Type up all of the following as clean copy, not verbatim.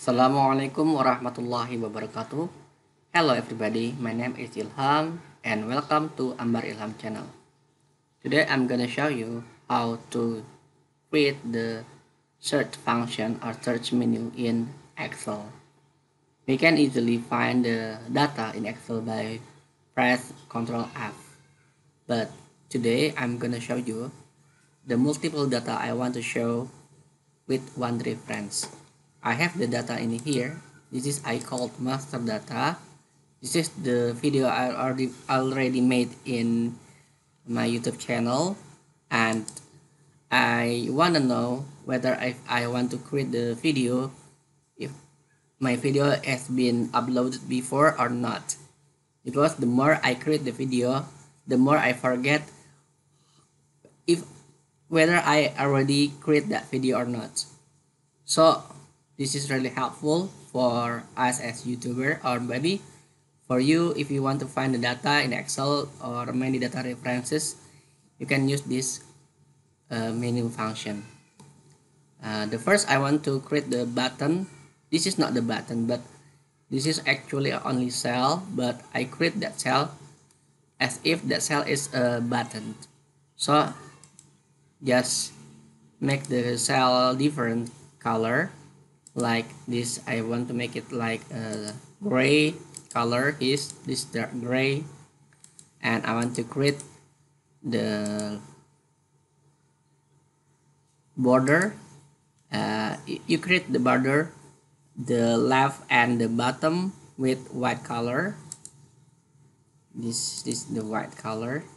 Assalamu'alaikum warahmatullahi wabarakatuh. Hello everybody, my name is Ilham and welcome to Ambar Ilham channel. Today I'm gonna show you how to create the search function or search menu in Excel. We can easily find the data in Excel by press Ctrl F. But today I'm gonna show you the multiple data I want to show with one reference. I have the data in here. This is I called master data. This is the video I already made in my YouTube channel, and I want to know whether I want to create the video, if my video has been uploaded before or not, because the more I create the video, the more I forget if whether I already create that video or not. So this is really helpful for us as YouTuber, or maybe for you if you want to find the data in Excel or many data references. You can use this menu function. The first, I want to create the button. This is not the button, but this is actually only cell, but I create that cell as if that cell is a button. So just make the cell different color. Like this, I want to make it like a gray color. Is this dark gray, and I want to create the border. You create the border, the left and the bottom with white color. This is the white color,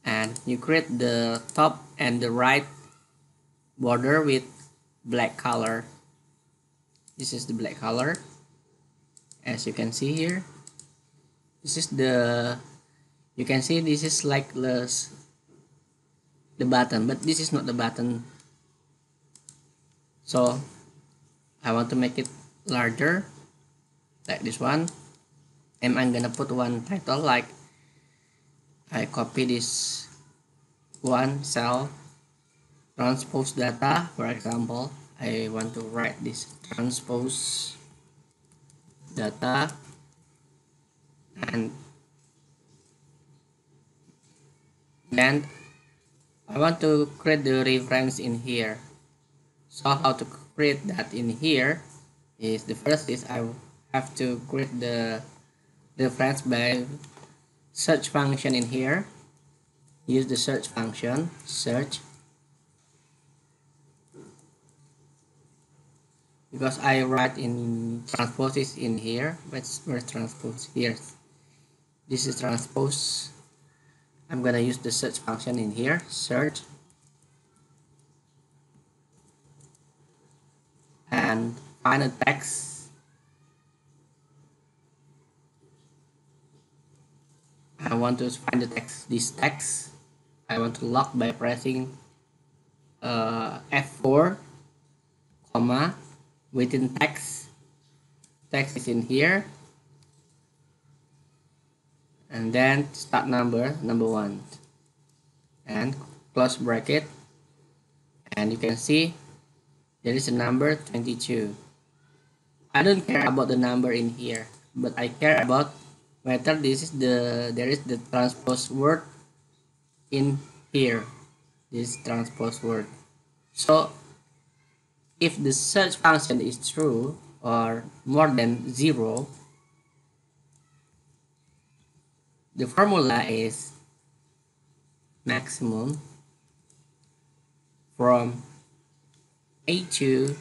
and you create the top and the right border with black color. This is the black color, as you can see here. This is you can see this is like the button, but this is not the button. So I want to make it larger, like this one, and I'm gonna put one title, like I copy this one cell, transpose data. For example, I want to write this transpose data, and then I want to create the reference in here. So how to create that in here is, the first is I have to create the reference by search function in here. Use the search function, search, because I write in transpose is in here. Where's transpose? Here. This is transpose. I'm gonna use the search function in here, search, and find a text. I want to find the text. This text I want to lock by pressing F4, comma, within text. Text is in here, and then start number 1, and close bracket, and you can see there is a number 22. I don't care about the number in here, but I care about whether this is there is the transpose word in here, this transpose word. So if the search function is true or more than 0, the formula is maximum from A2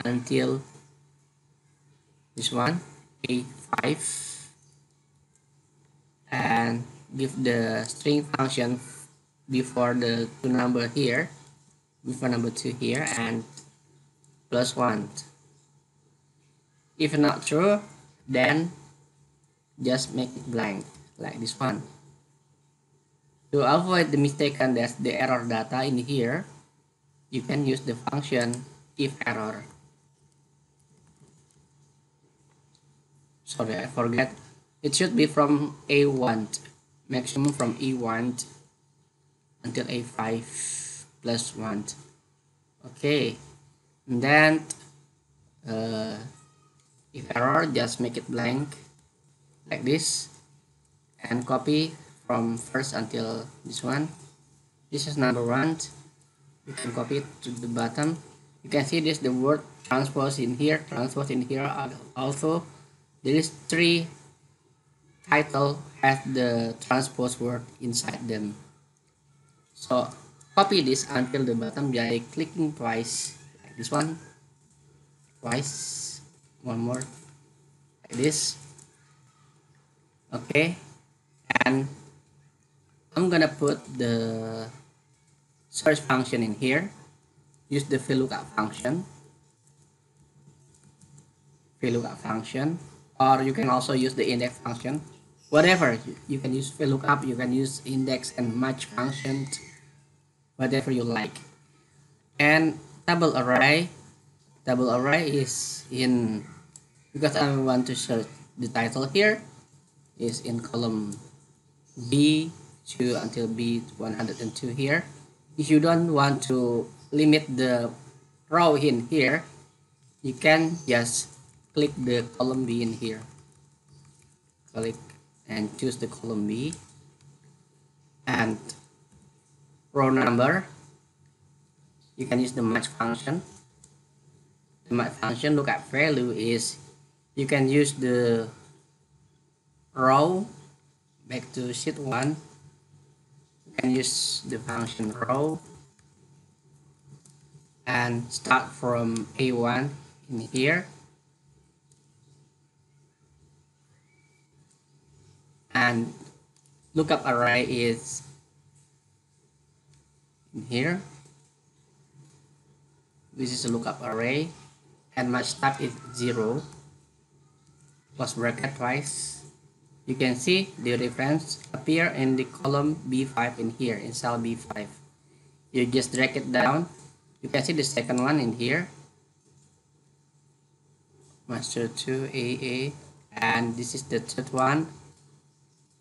until this one, A5, and give the string function before the two number here, before number 2 here and +1. If not true, then just make it blank like this one. To avoid the mistaken that the error data in here, you can use the function if error. Sorry, I forget. It should be from A1, maximum from E1 until A5 +1. Okay, and then if error, just make it blank like this and copy from first until this one. This is number 1. You can copy it to the bottom. You can see this, the word transpose in here, also. There is 3 title has the transpose word inside them. So copy this until the bottom by clicking twice like this one, twice, one more like this. Okay, and I'm gonna put the search function in here. Use the VLOOKUP function, or you can also use the index function. Whatever, you can use VLOOKUP, you can use index and match functions, whatever you like. And table array is in, because I want to search the title here, is in column B2 until B102 here. If you don't want to limit the row in here, you can just click the column B in here. Click and choose the column B, and row number, you can use the match function. The match function lookup value is, you can use the row back to sheet 1. You can use the function row and start from A1 in here, and lookup array is in here. This is a lookup array, and match type is 0, close bracket twice. You can see the reference appear in the column B5 in here, in cell B5. You just drag it down. You can see the second one in here, master 2 AA, and this is the third one,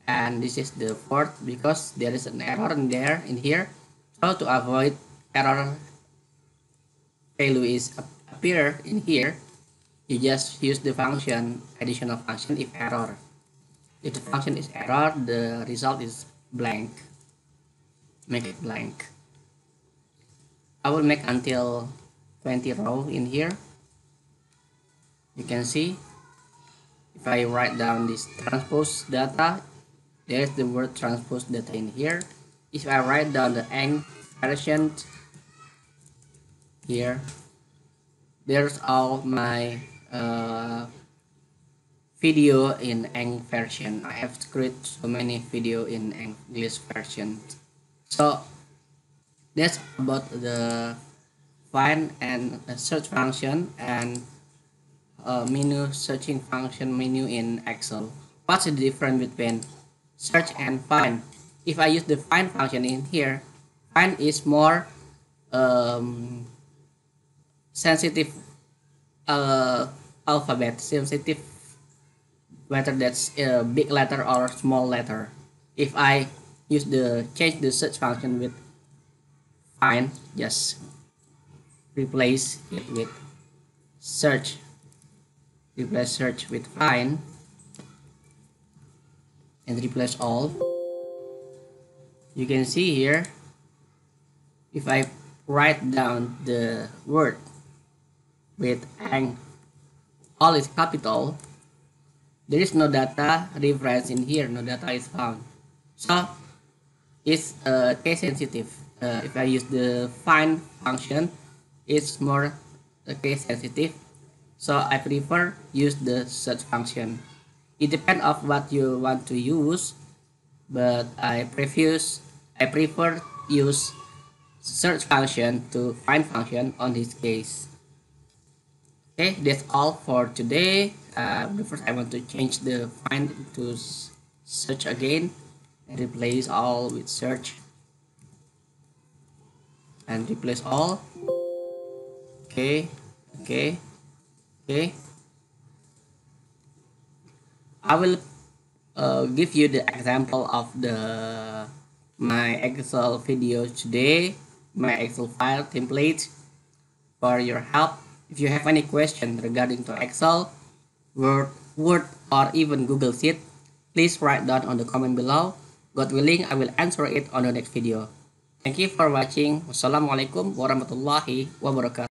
and this is the fourth, because there is an error in there in here. So to avoid error value is appear in here, you just use the function, additional function if error. If the function is error, the result is blank. Make it blank. I will make until 20 row in here. You can see, if I write down this transpose data, there is the word transpose data in here. If I write down the eng version here, there's all my video in eng version. I have created so many video in English version. So that's about the find and search function and menu searching function menu in Excel. What's the difference between search and find? If I use the find function in here, find is more sensitive alphabet, sensitive, whether that's a big letter or small letter. If I use the change the search function with find, just replace it with search. Replace search with find and replace all. You can see here, if I write down the word with eng, all is capital, there is no data reference in here, no data is found. So it's case sensitive. If I use the find function, it's more case sensitive. So I prefer use the search function. It depends on what you want to use, but I prefer use search function to find function on this case. Okay, that's all for today. First I want to change the find to search again and replace all with search and replace all. Okay. I will give you the example of my Excel video today, my Excel file template for your help. If you have any question regarding to Excel, Word, or even Google Sheet, please write down on the comment below. God willing, I will answer it on the next video. Thank you for watching. Wassalamualaikum warahmatullahi wabarakatuh.